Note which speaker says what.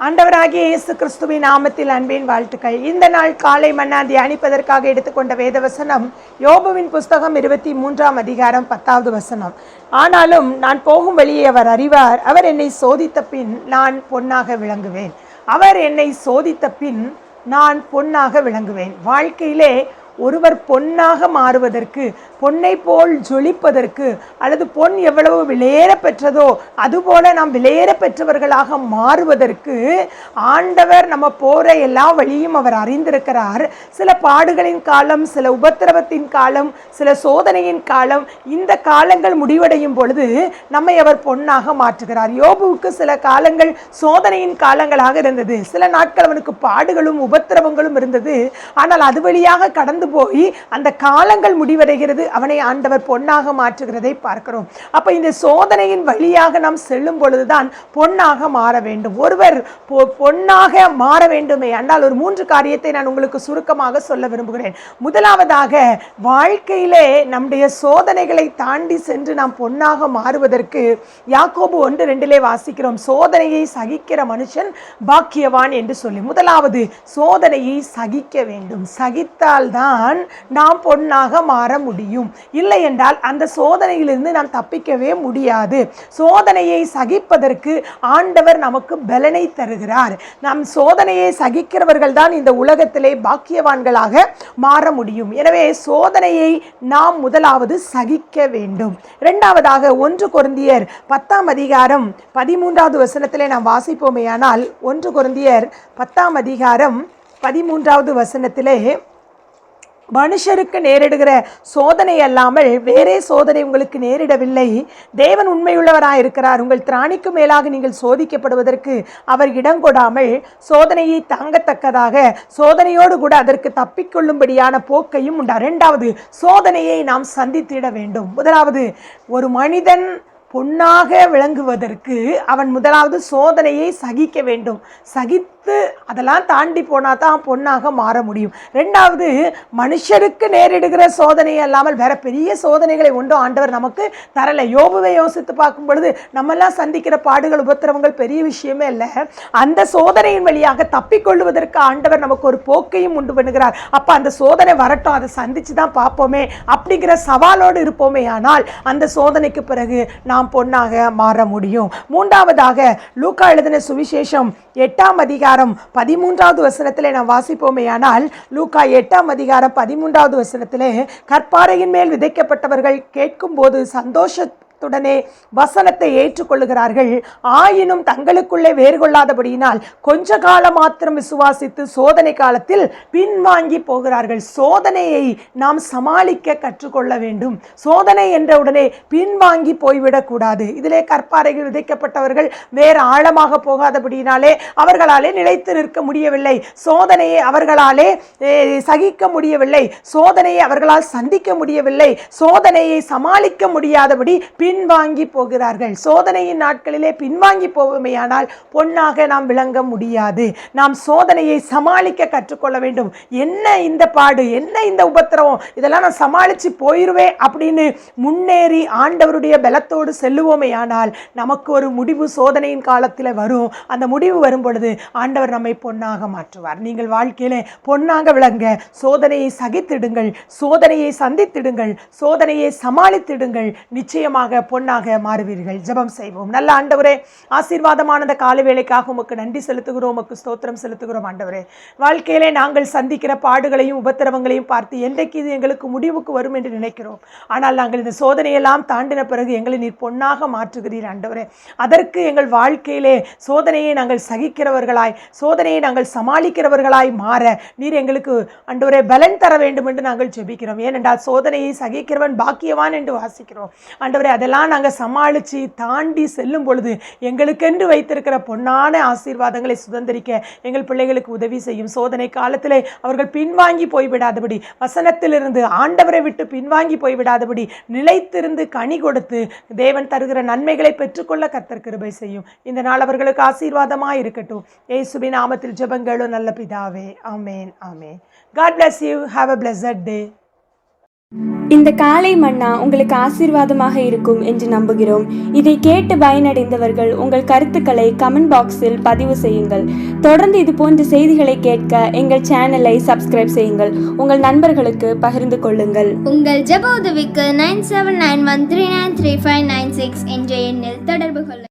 Speaker 1: ஆண்டவராகிய இயேசு கிறிஸ்துவின் நாமத்தில் அன்பின் வாழ்த்துக்கள். இந்த நாள் காலை மன்னா தியானிப்பதற்காக எடுத்துக்கொண்ட வேத வசனம் யோபுவின் புஸ்தகம் 23ஆம் அதிகாரம் 10வது வசனம். ஆனாலும் நான் போகும் வழியை அவர் அறிவார், அவர் என்னை சோதித்த பின் நான் பொன்னாக விளங்குவேன். அவர் என்னை சோதித்த பின் நான் பொன்னாக விளங்குவேன். வாழ்க்கையிலே ஒருவர் பொன்னாக மாறுவதற்கு, பொன்னை போல் ஜொலிப்பதற்கு, அல்லது பொன் எவ்வளவு விலையேற பெற்றதோ அதுபோல நாம் விலையேற பெற்றவர்களாக மாறுவதற்கு ஆண்டவர் நம்ம போகிற எல்லா வழியும் அவர் அறிந்திருக்கிறார். சில பாடுகளின் காலம், சில உபத்திரவத்தின் காலம், சில சோதனையின் காலம், இந்த காலங்கள் முடிவடையும் பொழுது நம்மை அவர் பொன்னாக மாற்றுகிறார். யோபுவுக்கு சில காலங்கள் சோதனையின் காலங்களாக இருந்தது. சில நாட்கள் அவனுக்கு பாடுகளும் உபத்திரவங்களும் இருந்தது. ஆனால் அது வழியாக கடந்து போய் அந்த காலங்கள் முடிவடைகிறது. அவனை ஆண்டவர் பொன்னாக மாற்றுகிறதை பார்க்கிறோம். அப்ப இந்த சோதனையின் வழியாக நாம் செல்லும் பொழுதுதான் பொன்னாக மாற வேண்டும். ஒருவர் பொன்னாக மாற வேண்டுமே ஆனால் ஒரு 3 காரியத்தை நான் உங்களுக்கு சுருக்கமாக சொல்ல விரும்புகிறேன். முதலாவதாக, வாழ்க்கையிலே நம்முடைய சோதனைகளை தாண்டி சென்று நாம் பொன்னாக மாறுவதற்கு யாக்கோபு 1:2 வாசிக்கிறோம், சோதனையை சகிக்கிற மனுஷன் பாக்கியவான் என்று சொல்லி. முதலாவது, சோதனையை சகிக்க வேண்டும். சகித்தால்தான் நாம் பொன்னாக மாற முடியும். இல்லை என்றால் அந்த சோதனையிலிருந்து நாம் தப்பிக்கவே முடியாது. சோதனையை சகிப்பதற்கு ஆண்டவர் நமக்கு பலனை தருகிறார். நாம் சோதனையை சகிக்கிறவர்கள் தான் இந்த உலகத்திலே பாக்கியவான்களாக மாற முடியும். எனவே சோதனையை நாம் முதலாவது சகிக்க வேண்டும். இரண்டாவதாக, 1 கொரிந்தியர் 10ஆம் அதிகாரம் 13வது வசனத்திலே நாம் வாசிப்போமேயானால், 1 கொரிந்தியர் 10ஆம் அதிகாரம் 13வது வசனத்திலே, மனுஷருக்கு நேரிடுகிற சோதனை அல்லாமல் வேறே சோதனை உங்களுக்கு நேரிடவில்லை. தேவன் உண்மையுள்ளவராயிருக்கிறார். உங்கள் திராணிக்கு மேலாக நீங்கள் சோதிக்கப்படுவதற்கு அவர் இடங்கொடாமல் சோதனையை தாங்கத்தக்கதாக சோதனையோடு கூட அதற்கு தப்பிக்கொள்ளும்படியான போக்கையும் உண்டார். இரண்டாவது, சோதனையை நாம் சந்தித்திட வேண்டும். முதலாவது, ஒரு மனிதன் பொன்னாக விளங்குவதற்கு அவன் முதலாவது சோதனையை சகிக்க வேண்டும். சகித்து அதெல்லாம் தாண்டி போனால் தான் பொன்னாக மாற முடியும். ரெண்டாவது, மனுஷருக்கு நேரிடுகிற சோதனை அல்லாமல் வேற பெரிய சோதனைகளை ஒன்றும் ஆண்டவர் நமக்கு தரலை. யோபுவை யோசித்து பார்க்கும் பொழுது நம்மெல்லாம் சந்திக்கிற பாடுகள் உபத்திரவங்கள் பெரிய விஷயமே இல்லை. அந்த சோதனையின் வழியாக தப்பிக்கொள்வதற்கு ஆண்டவர் நமக்கு ஒரு போக்கையும் உண்டு பண்ணுகிறார். அப்போ அந்த சோதனை வரட்டும், அதை சந்திச்சு தான் பார்ப்போமே அப்படிங்கிற சவாலோடு இருப்போமே, ஆனால் அந்த சோதனைக்கு பிறகு நாம் பொன்னாக மாற முடியும். மூன்றாவதாக, லூக்கா எழுதின சுவிசேஷம் 8ஆம் அதிகாரம் 13வது வசனத்திலே நாம் வாசிப்போமேயானால், லூக்கா 8ஆம் அதிகாரம் 13வது வசனத்திலே, கற்பாறையின் மேல் விதைக்கப்பட்டவர்கள் கேட்கும் போது சந்தோஷத்துடனே வசனத்தை ஏற்றுக்கொள்ளுகிறார்கள். ஆயினும் தங்களுக்குள்ளே வேறு கொள்ளாதபடியினால் கொஞ்ச காலம் மாத்திரம் விசுவாசித்து சோதனை காலத்தில் பின்வாங்கி போகிறார்கள். சோதனையை நாம் சமாளிக்க கற்றுக்கொள்ள வேண்டும். சோதனை என்ற உடனே பின்வாங்கி போய்விடக்கூடாது. இதிலே கற்பாறைகள் விதைக்கப்பட்டவர்கள் வேறு ஆழமாக போகாதபடியினாலே அவர்களாலே நிலைத்து நிற்க முடியவில்லை. சோதனையை அவர்களாலே சகிக்க முடியவில்லை. சோதனையை அவர்களால் சந்திக்க முடியவில்லை. சோதனையை சமாளிக்க முடியாதபடி பின்வாங்கி போகிறார்கள். சோதனையின் நாட்களிலே பின்வாங்கி போவோமேயானால் பொன்னாக நாம் விளங்க முடியாது. நாம் சோதனையை சமாளிக்க கற்றுக்கொள்ள வேண்டும். என்ன இந்த பாடு, என்ன இந்த உபத்திரவம், இதெல்லாம் நான் சமாளித்து போயிடுவேன் அப்படின்னு முன்னேறி ஆண்டவருடைய பலத்தோடு செல்லுவோமேயானால் நமக்கு ஒரு முடிவு சோதனையின் காலத்தில் வரும். அந்த முடிவு வரும் பொழுது ஆண்டவர் நம்மை பொன்னாக மாற்றுவார். நீங்கள் வாழ்க்கையிலே பொன்னாக விளங்க சோதனையை சகித்திடுங்கள், சோதனையை சந்தித்திடுங்கள், சோதனையை சமாளித்திடுங்கள். நிச்சயமாக பொன்னாக மாறுவீர்கள். ஜெபம் செய்வோம். நல்ல ஆண்டவரே, ஆசீர்வாதமான இந்த காலை வேளைக்காக உமக்கு நன்றி செலுத்துகிறோம், உமக்கு ஸ்தோத்திரம் செலுத்துகிறோம். ஆண்டவரே, வாழ்க்கையிலே நாங்கள் சந்திக்கிற பாடுகளையும் உபத்திரவங்களையும் பார்த்து என்றைக்கு இது எங்களுக்கு முடிவுக்கு வரும் என்று நினைக்கிறோம். ஆனால் நாங்கள் இந்த சோதனையெல்லாம் தாண்டின பிறகு எங்களை நீர் பொன்னாக மாற்றுகிறீர். ஆண்டவரே, அதற்கு எங்கள் வாழ்க்கையிலே சோதனையை நாங்கள் சகிக்கிறவர்களாய், சோதனையை நாங்கள் சமாளிக்கிறவர்களாய் மாற நீர் எங்களுக்கு ஆண்டவரே பலன் தர வேண்டும் என்று நாங்கள் ஜெபிக்கிறோம். ஏனென்றால் சோதனையை சகிக்கிறவன் பாக்கியவான் என்று வாசிக்கிறோம். ஆண்டவரே, அதெல்லாம் நாங்கள் சமாளித்து தாண்டி செல்லும் பொழுது எங்களுக்கென்று வைத்திருக்கிற பொன்னான ஆசீர்வாதங்களை சுதந்திரிக்க எங்கள் பிள்ளைகளுக்கு உதவி செய்யும். சோதனை காலத்திலே அவர்கள் பின்வாங்கி போய்விடாதபடி, வசனத்திலிருந்து ஆண்டவரை விட்டு பின்வாங்கி போய்விடாதபடி நிலைத்திருந்து கனி கொடுத்து தேவன் தருகிற நன்மைகளை பெற்றுக்கொள்ள கர்த்தர் கிருபை செய்யும். இந்த நாள் அவர்களுக்கு ஆசீர்வாதமாக இருக்கட்டும். இயேசுவின் நாமத்தில் ஜெபங்களும் நல்ல பிதாவே. ஆமேன், ஆமேன். God bless you. Have a blessed day.
Speaker 2: இந்த காலை மன்னா உங்களுக்கு ஆசீர்வாதமாக இருக்கும் என்று நம்புகிறோம். இதை கேட்டு பயனடைந்தவர்கள் உங்கள் கருத்துக்களை கமெண்ட் பாக்ஸில் பதிவு செய்யுங்கள். தொடர்ந்து இது போன்ற செய்திகளை கேட்க எங்கள் சேனலை சப்ஸ்கிரைப் செய்யுங்கள். உங்கள் நண்பர்களுக்கு பகிர்ந்து கொள்ளுங்கள்.
Speaker 3: உங்கள் ஜெப உதவிக்கு 9791393596 என்ற எண்ணில் தொடர்பு கொள்ளுங்கள்.